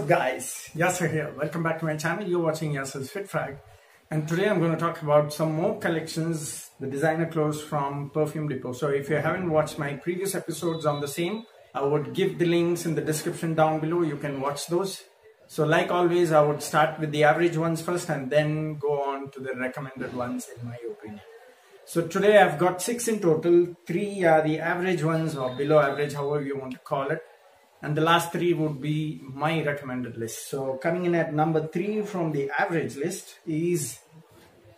up guys, Yasser here. Welcome back to my channel. You're watching Yasser's Fit Frag, and today I'm going to talk about some more collections, the designer clothes from Perfume Depot. So if you haven't watched my previous episodes on the same, I would give the links in the description down below. You can watch those. So like always, I would start with the average ones first and then go on to the recommended ones in my opinion. So today I've got 6 in total. 3 are the average ones or below average, however you want to call it. And the last 3 would be my recommended list. So coming in at number 3 from the average list is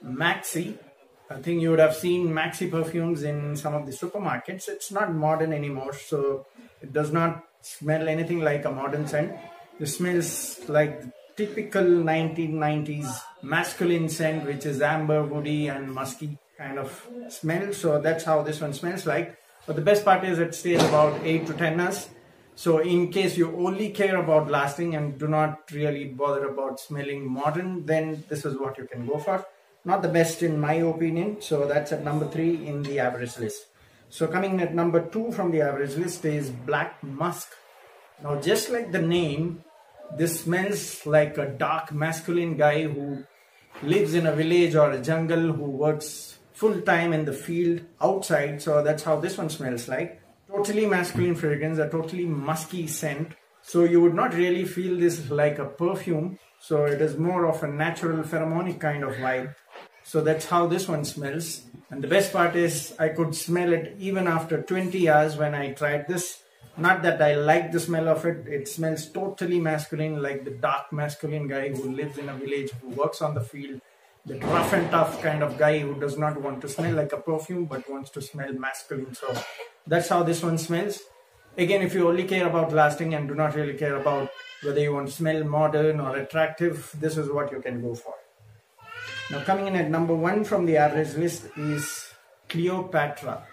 Maxi. I think you would have seen Maxi perfumes in some of the supermarkets. It's not modern anymore, so it does not smell anything like a modern scent. It smells like the typical 1990s masculine scent, which is amber, woody and musky kind of smell. So that's how this one smells like. But the best part is it stays about 8 to 10 hours. So in case you only care about lasting and do not really bother about smelling modern, then this is what you can go for. Not the best in my opinion. So that's at number 3 in the average list. So coming in at number 2 from the average list is Black Musk. Now just like the name, this smells like a dark masculine guy who lives in a village or a jungle, who works full time in the field outside. So that's how this one smells like. Totally masculine fragrance, a totally musky scent. So you would not really feel this like a perfume. So it is more of a natural pheromonic kind of vibe. So that's how this one smells. And the best part is I could smell it even after 20 hours when I tried this. Not that I like the smell of it. It smells totally masculine, like the dark masculine guy who lives in a village, who works on the field. That rough and tough kind of guy who does not want to smell like a perfume but wants to smell masculine. So that's how this one smells. Again, if you only care about lasting and do not really care about whether you want to smell modern or attractive, this is what you can go for. Now coming in at number 1 from the average list is Cleopatra.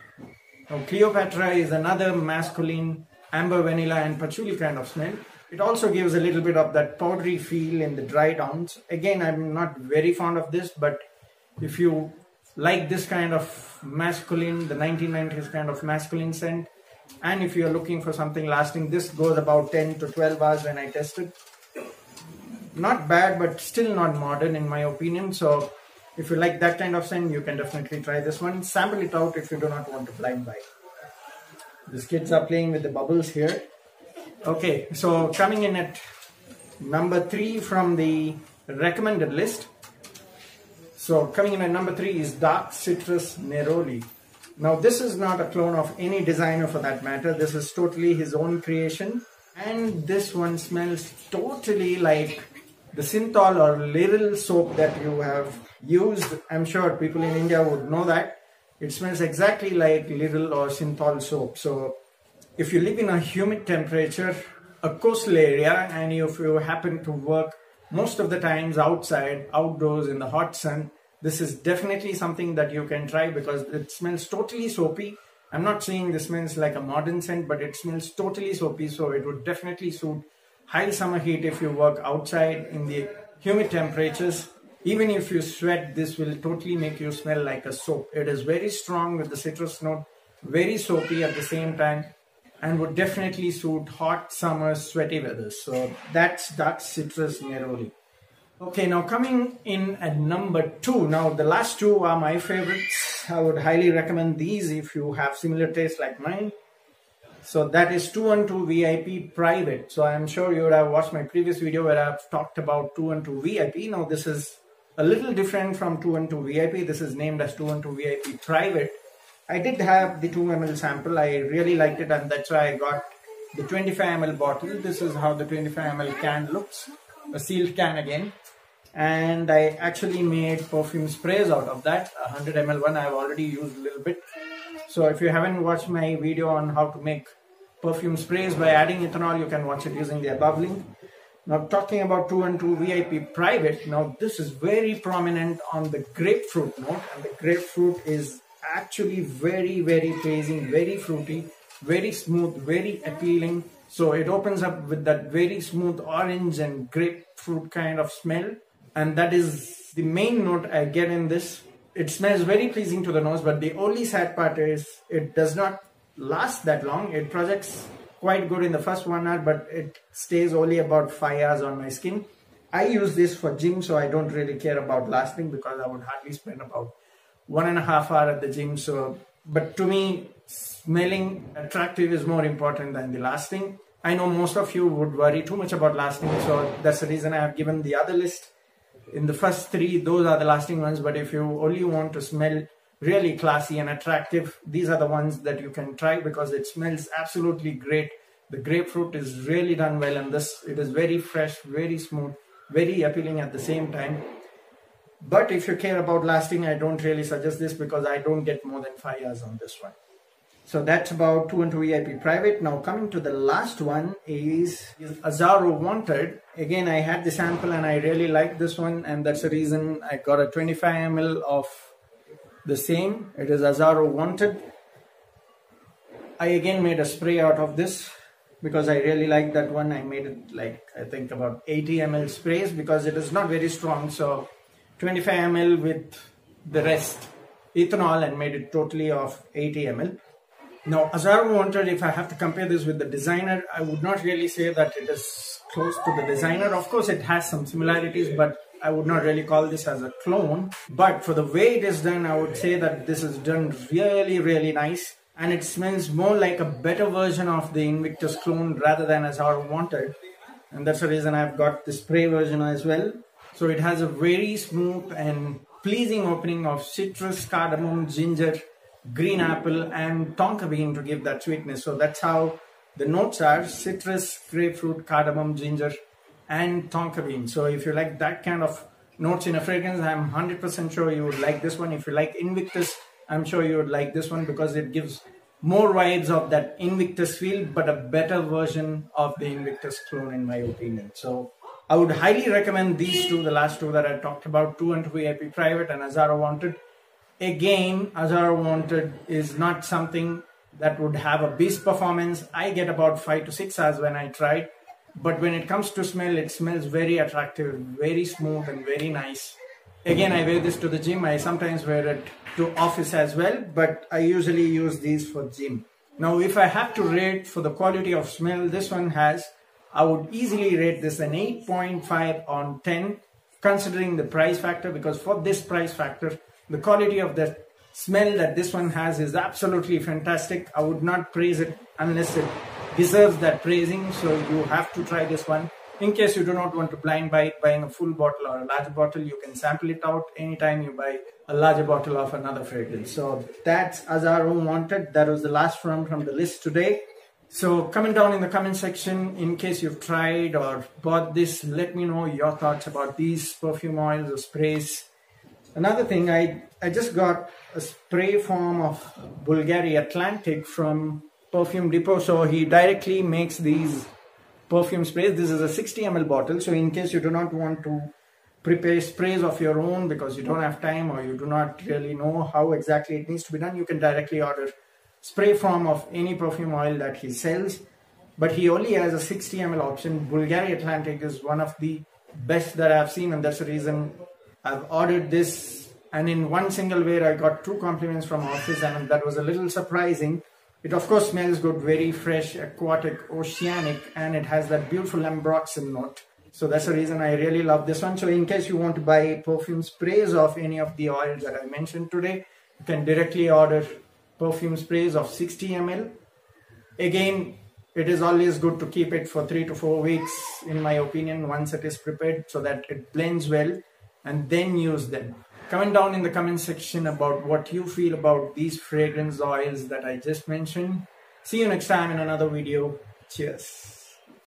Now Cleopatra is another masculine amber, vanilla and patchouli kind of smell. It also gives a little bit of that powdery feel in the dry downs. Again, I'm not very fond of this, but if you like this kind of masculine, the 1990s kind of masculine scent, and if you're looking for something lasting, this goes about 10 to 12 hours when I tested. Not bad, but still not modern in my opinion. So if you like that kind of scent, you can definitely try this one. Sample it out if you do not want to blind buy. These kids are playing with the bubbles here. Okay, so coming in at number 3 from the recommended list. So coming in at number 3 is Dark Citrus Neroli. Now this is not a clone of any designer for that matter. This is totally his own creation. And this one smells totally like the Synthol or Liril soap that you have used. I'm sure people in India would know that. It smells exactly like Liril or Synthol soap. So if you live in a humid temperature, a coastal area, and if you happen to work most of the times outside, outdoors in the hot sun, this is definitely something that you can try because it smells totally soapy. I'm not saying this smells like a modern scent, but it smells totally soapy. So it would definitely suit high summer heat if you work outside in the humid temperatures. Even if you sweat, this will totally make you smell like a soap. It is very strong with the citrus note, very soapy at the same time, and would definitely suit hot summer sweaty weather. So that's Dark Citrus Neroli. Okay, now coming in at number 2. Now the last 2 are my favorites. I would highly recommend these if you have similar taste like mine. So that is 212 VIP Private. So I'm sure you would have watched my previous video where I've talked about 212 VIP. Now this is a little different from 212 VIP. This is named as 212 VIP Private. I did have the 2 ml sample. I really liked it, and that's why I got the 25 ml bottle. This is how the 25 ml can looks. A sealed can again. And I actually made perfume sprays out of that. 100 ml one I've already used a little bit. So if you haven't watched my video on how to make perfume sprays by adding ethanol, you can watch it using the above link. Now talking about 212 VIP Private, now this is very prominent on the grapefruit note, and the grapefruit is actually very, very pleasing, very fruity, very smooth, very appealing. So it opens up with that very smooth orange and grapefruit kind of smell, and that is the main note I get in this. It smells very pleasing to the nose, but the only sad part is it does not last that long. It projects quite good in the first 1 hour, but it stays only about 5 hours on my skin. I use this for gym, so I don't really care about lasting because I would hardly spend about 1.5 hours at the gym. So, but to me, smelling attractive is more important than the lasting. I know most of you would worry too much about lasting, so that's the reason I have given the other list. In the first 3, those are the lasting ones, but if you only want to smell really classy and attractive, these are the ones that you can try because it smells absolutely great. The grapefruit is really done well, and it is very fresh, very smooth, very appealing at the same time. But if you care about lasting, I don't really suggest this because I don't get more than 5 hours on this one. So that's about 212 VIP Private. Now coming to the last one is Azzaro Wanted. Again, I had the sample and I really like this one, and that's the reason I got a 25 ml of the same. It is Azzaro Wanted. I again made a spray out of this because I really like that one. I made it like, I think about 80 ml sprays because it is not very strong. So 25 ml with the rest ethanol and made it totally of 80 ml. Now, Azzaro Wanted, if I have to compare this with the designer, I would not really say that it is close to the designer. Of course, it has some similarities, but I would not really call this as a clone. But for the way it is done, I would say that this is done really, really nice. And it smells more like a better version of the Invictus clone rather than Azzaro Wanted. And that's the reason I've got the spray version as well. So it has a very smooth and pleasing opening of citrus, cardamom, ginger, green apple and tonka bean to give that sweetness. So that's how the notes are: citrus, grapefruit, cardamom, ginger and tonka bean. So if you like that kind of notes in a fragrance, I'm 100% sure you would like this one. If you like Invictus, I'm sure you would like this one because it gives more vibes of that Invictus feel, but a better version of the Invictus clone in my opinion. So I would highly recommend these two, the last two that I talked about, 212 VIP Private and Azzaro Wanted. Again, Azzaro Wanted is not something that would have a beast performance. I get about 5 to 6 hours when I try. But when it comes to smell, it smells very attractive, very smooth and very nice. Again, I wear this to the gym. I sometimes wear it to office as well, but I usually use these for gym. Now, if I have to rate for the quality of smell this one has, I would easily rate this an 8.5 on 10, considering the price factor, because for this price factor, the quality of the smell that this one has is absolutely fantastic. I would not praise it unless it deserves that praising. So you have to try this one. In case you do not want to blind buy it, buying a full bottle or a large bottle, you can sample it out anytime you buy a larger bottle of another fragrance. So that's Azzaro Wanted. That was the last one from the list today. So comment down in the comment section in case you've tried or bought this. Let me know your thoughts about these perfume oils or sprays. Another thing, I just got a spray form of Bulgari Atlantic from Perfume Depot. So he directly makes these perfume sprays. This is a 60 ml bottle. So in case you do not want to prepare sprays of your own because you don't have time or you do not really know how exactly it needs to be done, you can directly order spray form of any perfume oil that he sells. But he only has a 60 ml option. Bulgari Atlantic is one of the best that I've seen, and that's the reason I've ordered this. And in one single wear, I got 2 compliments from office, and that was a little surprising. It of course smells good, very fresh, aquatic, oceanic, and it has that beautiful ambroxan note. So that's the reason I really love this one. So in case you want to buy perfume sprays of any of the oils that I mentioned today, you can directly order perfume sprays of 60 ml. Again, it is always good to keep it for 3 to 4 weeks, in my opinion, once it is prepared, so that it blends well, and then use them. Comment down in the comment section about what you feel about these fragrance oils that I just mentioned. See you next time in another video. Cheers.